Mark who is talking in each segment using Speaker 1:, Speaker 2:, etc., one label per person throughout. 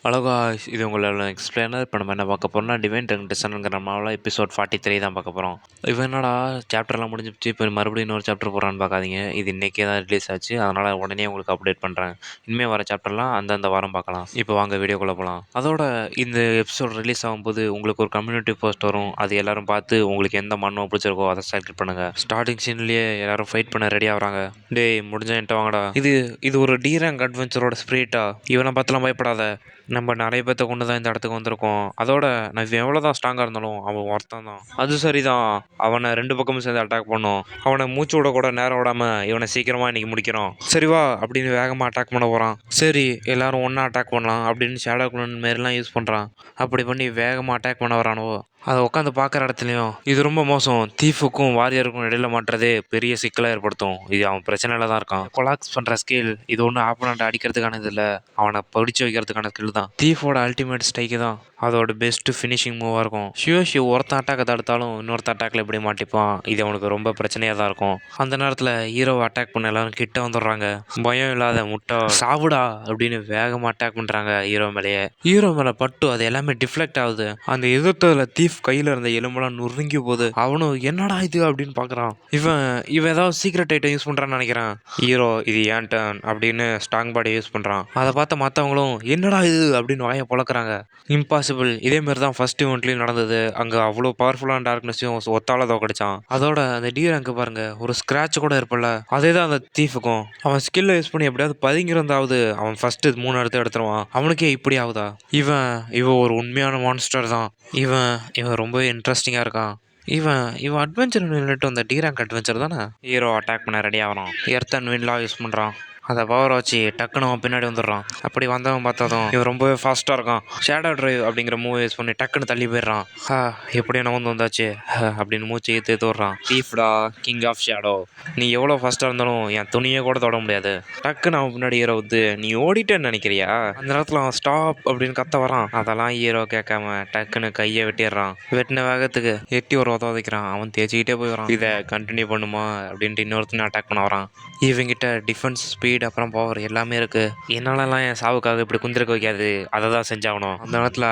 Speaker 1: Hello guys, இது உங்களோட explainer. இப்போ நம்ம என்ன பார்க்க போகிறோம்னா டிவைன் டென்டேஷனுங்கிற நம்மளால் எபிசோட் 43 தான் பார்க்க போகிறோம். இவன் என்னடா சாப்டர்லாம் முடிஞ்சிச்சு, இப்போ மறுபடியும் இன்னொரு சாப்டர் போகிறான்னு பார்க்காதீங்க. இது இன்றைக்கே தான் ரிலீஸ் ஆச்சு, அதனால் உடனே உங்களுக்கு அப்டேட் பண்ணுறேன். இனிமேல் வர சாப்டர்லாம் அந்தந்த வாரம் பார்க்கலாம். இப்போ வாங்க வீடியோக்குள்ளே போகலாம். அதோட இந்த எபிசோட் ரிலீஸ் ஆகும்போது உங்களுக்கு ஒரு கம்யூனிட்டி போஸ்ட் வரும். அது எல்லாரும் பார்த்து உங்களுக்கு எந்த மண்ணோ பிடிச்சிருக்கோ அதை செலக்ட் பண்ணுங்கள். ஸ்டார்டிங் சீன்லேயே எல்லாரும் ஃபைட் பண்ண ரெடி ஆகிறாங்க. டேய் முடிஞ்சா என்கிட்ட வாங்கடா. இது ஒரு டி ரேங்க் அட்வென்ச்சரோட ஸ்பிரிட்டா? இவனை பார்த்துலாம் பயப்படாத. நம்ம நிறைய பேர்த்த கொண்டு தான் இந்த இடத்துக்கு வந்திருக்கோம். அதோட நான் இவன் எவ்வளோ தான் ஸ்ட்ராங்காக இருந்தாலும் அவன் ஒருத்தன் தான். அது சரிதான், அவனை ரெண்டு பக்கமும் சேர்ந்து அட்டாக் பண்ணோம். அவனை மூச்சு விட கூட நேரம் விடாமல் இவனை சீக்கிரமாக இன்றைக்கி முடிக்கிறோம். சரி வா அப்படின்னு வேகமாக அட்டாக் பண்ண போகிறான். சரி எல்லாரும் ஒன்றா அட்டாக் பண்ணலாம் அப்படின்னு ஷேடோ குளோன் மாரிலாம் யூஸ் பண்ணுறான். அப்படி பண்ணி வேகமாக அட்டாக் பண்ண வரானோ. அதை உட்காந்து பார்க்குற இடத்துலையும் இது ரொம்ப மோசம். தீஃபுக்கும் வாரியருக்கும் இடையில மாட்டுறதே பெரிய சிக்கலாக ஏற்படுத்தும். இது அவன் பிரச்சனையில் தான் இருக்கான். கொலாக்ஸ் பண்ணுற ஸ்கில் இது ஒன்றும் ஆப்போனண்ட் அடிக்கிறதுக்கானது இல்லை, அவனை படிச்சு வைக்கிறதுக்கான ஸ்கில் தான். தீஃபோட அல்டிமேட் ஸ்ட்ரைக்கு தான் அதோட பெஸ்ட் ஃபினிஷிங் மூவாக இருக்கும். ஷியோஷி ஒருத்தன் அட்டாக்கை தடுத்தாலும் இன்னொருத்த அட்டாக்ல எப்படி மாட்டிப்பான். இது அவனுக்கு ரொம்ப பிரச்சனையாக தான் இருக்கும். அந்த நேரத்தில் ஹீரோவை அட்டாக் பண்ண எல்லாரும் கிட்ட வந்துடுறாங்க. பயம் இல்லாத முட்டை சாவுடா அப்படின்னு வேகமாக அட்டாக் பண்ணுறாங்க ஹீரோ மேலேயே. ஹீரோ மேலே பட்டு அது எல்லாமே டிஃப்ளெக்ட் ஆகுது. அந்த எதிர்த்ததில் தீஃப் கையில் இருந்த எலும்பெல்லாம் நுறுங்கி போகுது. அவனும் என்னடா இது அப்படின்னு பார்க்குறான். இவன் ஏதாவது சீக்ரெட் ஐட்டம் யூஸ் பண்ணுறான்னு நினைக்கிறான். ஹீரோ இது ஏன் டர்ன் அப்படின்னு ஸ்ட்ராங் பாடி யூஸ் பண்ணுறான். அதை பார்த்த மற்றவங்களும் என்னடா இது அப்படின்னு வாயை பொழக்கிறாங்க. இம்பாசிபிள். இதேமாரி தான் ஃபர்ஸ்ட் இவெண்ட்லேயும் நடந்தது. அங்கே அவ்வளோ பவர்ஃபுல்லான டார்க்னஸையும் ஒத்தால கிடைச்சான். அதோட அந்த டி ரேங்க் பாருங்க, ஒரு ஸ்க்ராட்ச் கூட இருப்பல, அதே தான் அந்த தீஃபுக்கும். அவன் ஸ்கில்லை யூஸ் பண்ணி எப்படியாவது பதுங்கிருந்தாவது அவன் ஃபர்ஸ்ட் 3 இடத்த எடுத்துருவான். அவனுக்கே இப்படி ஆகுதா? இவன் ஒரு உண்மையான மான்ஸ்டர் தான். இவன் ரொம்பவே இன்ட்ரெஸ்டிங்காக இருக்கான். இவன் அட்வென்ச்சர் நின்றுட்டு வந்த டி ரேங்க் அட்வென்ச்சர் தானே. ஹீரோ அட்டாக் பண்ண ரெடி ஆகிறான். எர்த் அண்ட் விண்ட்லாம் யூஸ் பண்ணுறான். அதை பவர் வச்சு டக்குன்னு அவன் பின்னாடி வந்துடுறான். அப்படி வந்தவன் பார்த்ததும் இவன் ரொம்பவே ஃபாஸ்ட்டாக இருக்கான். ஷேடோ டிரைவ் அப்படிங்கிற மூவ் யூஸ் பண்ணி டக்குன்னு தள்ளி போயிடுறான். எப்படியும் நான் வந்தாச்சு அப்படின்னு மூச்சு ஏற்று விடுறான். தீஃப்டா, கிங் ஆஃப் ஷேடோ, நீ எவ்வளோ ஃபாஸ்ட்டாக இருந்தாலும் என் துணியை கூட தொட முடியாது. டக்குன்னு அவன் பின்னாடி ஹீரோ வந்து நீ ஓடிட்டேன்னு நினைக்கிறியா? அந்த நேரத்தில் அவன் ஸ்டாப் அப்படின்னு கத்த வரான். அதெல்லாம் ஹீரோ கேட்காம டக்குன்னு கையை வெட்டிடுறான். வெட்டின வேகத்துக்கு எட்டி ஒரு உதவிக்கிறான். அவன் தேய்ச்சிக்கிட்டே போய் வரான். இதை கண்டினியூ பண்ணுமா அப்படின்ட்டு இன்னொருத்தனை அட்டாக் பண்ண வரான். இவங்கிட்ட டிஃபென்ஸ், ஸ்பீட், அப்புறம் பவர் எல்லாமே இருக்கு. என்னாலலாம் என் சாவுக்காக இப்படி குந்திருக்க வைக்காது, அதை தான் செஞ்சாகணும். அந்த நேரத்தில்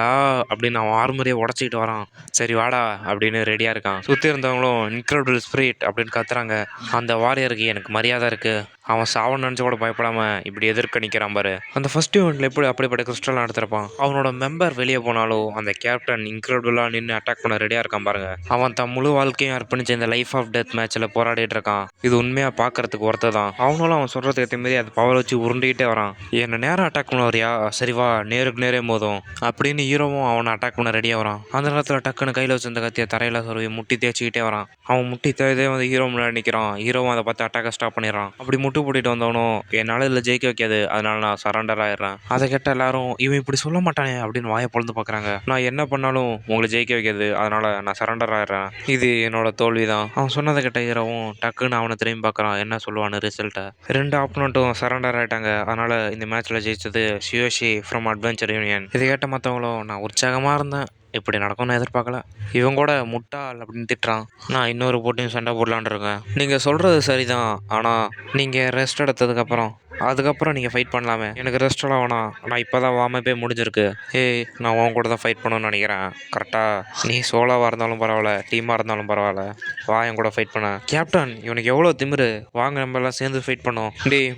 Speaker 1: அப்படின்னு அவன் ஆர்மரியை உடச்சிக்கிட்டு வரான். சரி வாடா அப்படின்னு ரெடியாக இருக்கான். சுற்றி இருந்தவங்களும் இன்க்ரெடிபிள் ஸ்பிரிட் அப்படின்னு கத்துறாங்க. அந்த வாரியருக்கு எனக்கு மரியாதை இருக்கு. அவன் சாவன் நினச்சி கூட பயப்படாமல் இப்படி எதிர்க்க நிற்கிறான் பாரு. அந்த ஃபர்ஸ்ட் இவெண்ட்டில் எப்படி அப்படிப்பட்ட கிறிஸ்டல் எடுத்திருப்பான். அவனோட மெம்பர் வெளியே போனாலும் அந்த கேப்டன் இன்க்ரெடிபிளாக நின்று அட்டாக் பண்ண ரெடியாக இருக்கான் பாருங்க. அவன் தன் முழு வாழ்க்கையும் அர்ப்பணிச்சு இந்த லைஃப் ஆஃப் டெத் மேட்ச்சில் போராடிட்டு இருக்கான். இது உண்மையாக பார்க்கறதுக்கு ஒருத்தர் தான். அவனும் அவன் சொல்கிறதுக்கு ஏற்ற மாரி அது பவர் வச்சு உருண்டிகிட்டே வரான். என்னை நேரம் அட்டாக் பண்ண வரியா? சரிவா, நேருக்கு நேரே மோதும் அப்படின்னு ஹீரோவும் அவனை அட்டாக் பண்ண ரெடியாக வரான். அந்த நேரத்தில் டக்குன்னு கையில் வச்சிருந்த கத்தியை தரையில் சொருவி முட்டி தேய்ச்சிக்கிட்டே வரான். அவன் முட்டி தேய்தே வந்து ஹீரோ முன்னாடி நிற்கிறான். ஹீரோவும் அதை பார்த்து அட்டாக்கை ஸ்டாப் பண்ணிடுறான். அப்படி முட்டு போட்டுட்டு வந்தவனும் என்னால் இதில் ஜெயிக்க வைக்காது, அதனால நான் சரண்டர் ஆயிடுறேன். அதை கேட்ட எல்லாரும் இவன் இப்படி சொல்ல மாட்டானே அப்படின்னு வாயை பொழுது பார்க்குறாங்க. நான் என்ன பண்ணாலும் உங்களை ஜெயிக்க வைக்காது, அதனால நான் சரண்டர் ஆயிடுறேன். இது என்னோட தோல்வி தான். அவன் சொன்னதை கேட்ட ஹீரோவும் டக்குன்னு அவனை திரும்பி பார்க்குறான். என்ன சொல்லுவான்னு ரிசல்ட்டை. 2 ஆப்போனண்ட்டும் சரண்டர் ஆகிட்டாங்க. அதனால இந்த மேட்ச்சில் ஜெயிச்சது ஷியோஷி ஃப்ரம் அட்வென்ச்சர் யூனியன். இதை கேட்ட மற்றவங்களும் நான் உற்சாகமாக இருந்தேன், இப்படி நடக்கும்னு எதிர்பார்க்கல. இவன் கூட முட்டாள் அப்படின்னு திட்டுறான். நான் இன்னொரு போட்டியும் சண்டை போடலான் இருக்கேன். நீங்கள் சொல்கிறது சரிதான், ஆனால் நீங்கள் ரெஸ்ட் எடுத்ததுக்கப்புறம் நீங்கள் ஃபைட் பண்ணலாமே. எனக்கு ரெஸ்டெல்லாம் வேணாம், நான் இப்போ தான் வார்மப்பே முடிஞ்சிருக்கு. நான் உன் கூட தான் ஃபைட் பண்ணணும்னு நினைக்கிறேன். கரெக்டாக நீ சோலோவாக இருந்தாலும் பரவாயில்ல, டீமாக இருந்தாலும் பரவாயில்ல, வா என் கூட ஃபைட் பண்ண. கேப்டன் இவனுக்கு எவ்வளோ திமிரு, வாங்க நம்ம எல்லாம் சேர்ந்து ஃபைட் பண்ணோம்.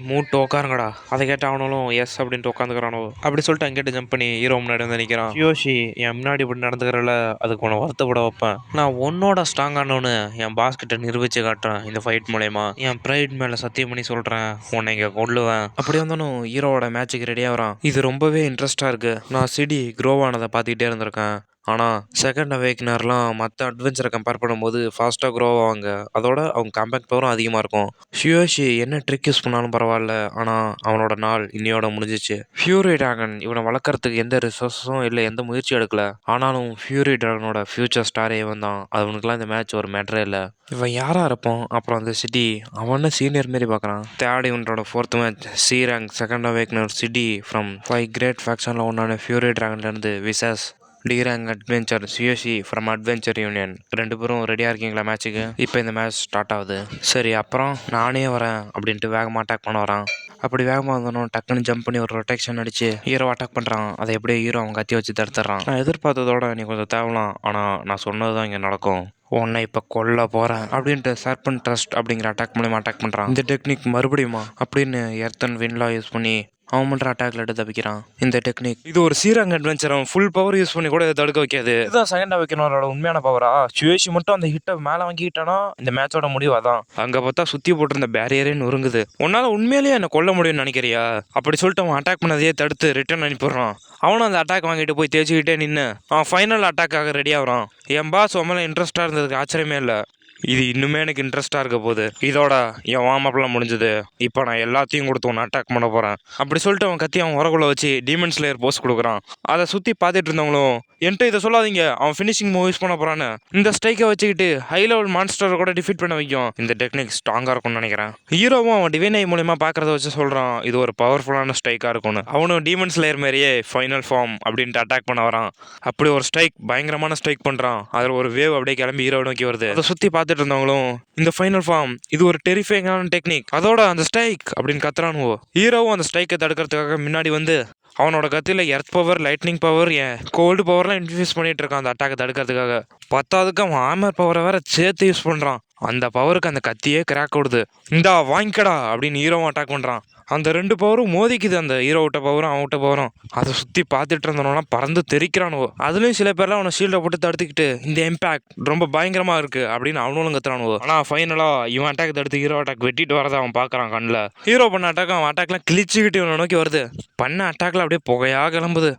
Speaker 1: மூட்டு உட்காருங்கடா. அதை கேட்ட அவனும் எஸ் அப்படின்ட்டு உட்காந்துக்கிறானோ. அப்படி சொல்லிட்டு அங்கிட்ட ஜம்ப் பண்ணி ஹீரோ முன்னாடி வந்து நிற்கிறான். யோஷி என் முன்னாடி இப்படி நடந்துக்கிறல, அதுக்கு உன்னை வருத்தப்பட வைப்பேன். நான் உன்னோட ஸ்ட்ராங்கானோன்னு என் பாஸ் கிட்ட நிரூபிச்சு காட்டுறேன். இந்த ஃபைட் மூலயமா என் ப்ரைட் மேலே சத்தியம் பண்ணி சொல்கிறேன், உன்னை இங்கே கொள்ளுவேன். அப்படி வந்தாலும் ஹீரோவோட மேட்சுக்கு ரெடியாக வரான். இது ரொம்பவே இன்ட்ரெஸ்டாக இருக்குது. நான் சிடி க்ரோவானதை பார்த்துக்கிட்டே இருந்திருக்கேன். ஆனால் செகண்ட் அவேக்னர்லாம் மற்ற அட்வென்ச்சரை கம்பேர் பண்ணும்போது ஃபாஸ்ட்டாக க்ரோ ஆவாங்க. அதோட அவங்க கம்பேக்ட் பவரும் அதிகமாக இருக்கும். ஷியோஷி என்ன ட்ரிக் யூஸ் பண்ணாலும் பரவாயில்ல, ஆனால் அவனோட நாள் இன்னையோட முடிஞ்சிச்சு. ஃபியூரி டிராகன் இவனை வளர்க்குறதுக்கு எந்த ரிசோர்ஸும் இல்லை, எந்த முயற்சியும் எடுக்கல. ஆனாலும் ஃபியூரி டிராகனோட ஃபியூச்சர் ஸ்டாரே இவன் தான். அவனுக்குலாம் இந்த மேட்ச் ஒரு மேட்டரே இல்லை. இவன் யாராக இருப்பான்? அப்புறம் அந்த சிட்டி அவனை சீனியர் மாரி பார்க்குறான். தேர்ட் இவனோட 4th match C rank second awakener city from 5 great ஃபேக்ஷனில் ஒன்றான ஃபியூரி டிராகன்லேருந்து vicious drang adventure CSC from adventure union 2 பேரும் ரெடியாக இருக்கீங்களா மேட்ச்சுக்கு? இப்போ இந்த மேட்ச் ஸ்டார்ட் ஆகுது. சரி, அப்புறம் நானே வரேன் அப்படின்ட்டு வேகமாக அட்டாக் பண்ண வரான். அப்படி வேகமாக வந்தனும் டக்குன்னு ஜம்ப் பண்ணி ஒரு ரொட்டேஷன் அடிச்சு ஹீரோ அட்டாக் பண்ணுறான். அதை எப்படியே ஹீரோ அவன் கத்தி வச்சு தடுத்துறான். நான் எதிர்பார்த்ததோட நீ கொஞ்சம் தேவலாம், ஆனால் நான் சொன்னது தான் இங்கே நடக்கும். உன்னை இப்போ கொல்ல போகிறேன் அப்படின்ட்டு சர்பன் ட்ரஸ்ட் அப்படிங்கிற அட்டாக் மூலியமாக அட்டாக் பண்ணுறான். இந்த டெக்னிக் மறுபடியுமா அப்படின்னு எர்த்தன் வின்லா யூஸ் பண்ணி அவன் பண்ணுற அட்டாக்ல எடுத்து தப்பிக்கிறான். இந்த டெக்னிக் இது ஒரு சீராங் அட்வென்ச்சர், அவன் ஃபுல் பவர் யூஸ் பண்ணி கூட இதை தடுக்க வைக்காது. இதுதான் செகண்ட் வைக்கணும்னோட உண்மையான பவரா? சுயேஷி மட்டும் அந்த ஹிட்டை மேலே வாங்கிட்டானா இந்த மேட்சோட முடிவு அதான். அங்கே பார்த்தா சுற்றி போட்டிருந்த பேரியரே நொறுங்குது. உன்னால் உண்மையிலேயே என்னை கொல்ல முடியும்னு நினைக்கிறியா? அப்படி சொல்லிட்டு அவன் அட்டாக் பண்ணதையே தடுத்து ரிட்டர்ன் அனுப்பிடுறான். அவனும் அந்த அட்டாக் வாங்கிட்டு போய் தேய்ச்சிக்கிட்டே நின்று அவன் ஃபைனல் அட்டாக்காக ரெடி ஆகிறான். என் பாஸ் உன் மேலே இன்ட்ரெஸ்டாக இருந்ததுக்கு ஆச்சரியமே இல்லை. இது இன்னுமே எனக்கு இன்ட்ரெஸ்டாக இருக்க போகுது. இதோட என் வார்மப்லாம் முடிஞ்சது. இப்போ நான் எல்லாத்தையும் கொடுத்து ஒன்று அட்டாக் பண்ண போகிறேன் அப்படி சொல்லிட்டு அவன் கத்தி அவன் உரக்குள்ள வச்சு டீமன் ஸ்லேயர் போஸ் கொடுக்குறான். அதை சுற்றி பார்த்துட்டு இருந்தவங்களும் என்கிட்ட இதை சொல்லாதீங்க, அவன் ஃபினிஷிங் மூவ் யூஸ் பண்ண போகிறான்னு. இந்த ஸ்ட்ரைக்கை வச்சுக்கிட்டு ஹை லெவல் மான்ஸ்டரை கூட டிஃபீட் பண்ண வைக்கும். இந்த டெக்னிக் ஸ்ட்ராங்காக இருக்கும்னு நினைக்கிறேன். ஹீரோவும் அவன் டிவைன் ஐ மூலியமாக பார்க்குறத வச்சு சொல்கிறான் இது ஒரு பவர்ஃபுல்லான ஸ்ட்ரைக்காக இருக்கும்னு. அவனும் டீமன் ஸ்லேயர் மாதிரியே ஃபைனல் ஃபார்ம் அப்படின்ட்டு அட்டாக் பண்ண வரான். அப்படி ஒரு ஸ்ட்ரைக் பயங்கரமான ஸ்ட்ரைக் பண்ணுறான். அதில் ஒரு வேவ் அப்படியே கிளம்பி ஹீரோ நோக்கி வருது. அதை சுற்றி பார்த்துட்டு இருந்தவங்களும் இந்த ஃபைனல் ஃபார்ம் இது ஒரு டெரிஃபைங்கான டெக்னிக், அதோட அந்த ஸ்ட்ரைக் அப்படின்னு கத்துறானுவோ. ஹீரோவும் அந்த ஸ்ட்ரைக்கை தடுக்கிறதுக்காக முன்னாடி வந்து அவனோட கத்தியில் earth power, lightning power, gold பவர்லாம் இன்ஃபியூஸ் பண்ணிட்டு இருக்கான் அந்த அட்டாக்கை தடுக்கிறதுக்காக. பத்தாவதுக்கு அவன் ஆமர் பவரை வேற சேர்த்து யூஸ் பண்ணுறான். அந்த பவருக்கு அந்த கத்தியே கிராக் விடுது. இந்தா வாங்கிக்கடா அப்படின்னு ஹீரோவும் அட்டாக் பண்ணுறான். அந்த 2 பவரும் மோதிக்குது, அந்த ஹீரோ விட்ட பவரும் அவன் விட்ட பவரும். அதை சுற்றி பார்த்துட்டு இருந்தவனா பறந்து தெரிக்கிறானுவோ. அதுலேயும் சில பேர்லாம் அவனை ஷீல்டை போட்டு தடுத்துக்கிட்டு இந்த இம்பாக்ட் ரொம்ப பயங்கரமாக இருக்குது அப்படின்னு அவனும் கத்துறானுவோ. ஆனால் ஃபைனலாக இவன் அட்டாக் தடுத்து ஹீரோ அட்டாக் வெட்டிட்டு வரதை அவன் பார்க்குறான் கண்ணில். ஹீரோ பண்ண அட்டாக் அவன் அட்டாக்லாம் கிழிச்சுக்கிட்டு இவனை நோக்கி வருது. பண்ண அட்டாக்ல அப்படியே புகையாக கிளம்புது.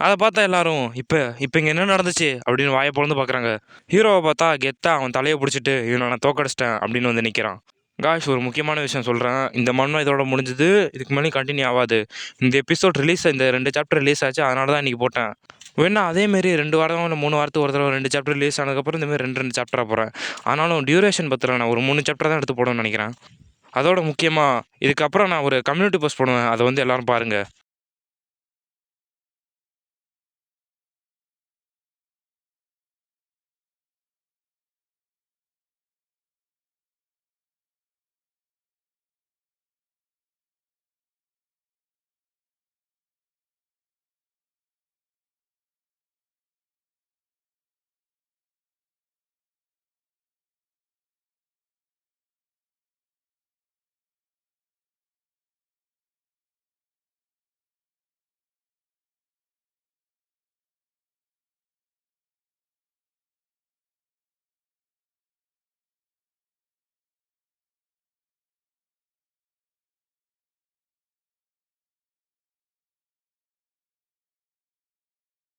Speaker 1: அதை பார்த்தா எல்லாரும் இப்போ இங்கே என்ன நடந்துச்சு அப்படின்னு வாயை பொழுது பார்க்குறாங்க. ஹீரோவை பார்த்தா கெத்தா அவன் தலையை பிடிச்சிட்டு இவனை நான் தோக்கடிச்சிட்டேன் அப்படின்னு வந்து நிற்கிறான். காய்ஸ், ஒரு முக்கியமான விஷயம் சொல்கிறேன். இந்த மண்ணும் இதோட முடிஞ்சது. இதுக்கு மேலே கண்டினியூ ஆகாது. இந்த எபிசோட் ரிலீஸ், இந்த 2 சாப்டர் ரிலீஸ் ஆச்சு, அதனால தான் இன்றைக்கி போட்டேன். வேணா அதேமாரி 2 வாரம் இல்லை 3 வாரத்துக்கு ஒரு தடவை 2 சாப்டர் ரிலீஸ் ஆனதுக்கப்புறம் இந்தமாரி 2 சாப்டராக போகிறேன். ஆனாலும் டியூரேஷன் பற்றில நான் ஒரு 3 சாப்டர் தான் எடுத்து போடணும்னு நினைக்கிறேன். அதோட முக்கியமாக இதுக்கப்புறம் நான் ஒரு கம்யூனிட்டி போஸ்ட் போடுவேன், அதை வந்து எல்லோரும் பாருங்கள்.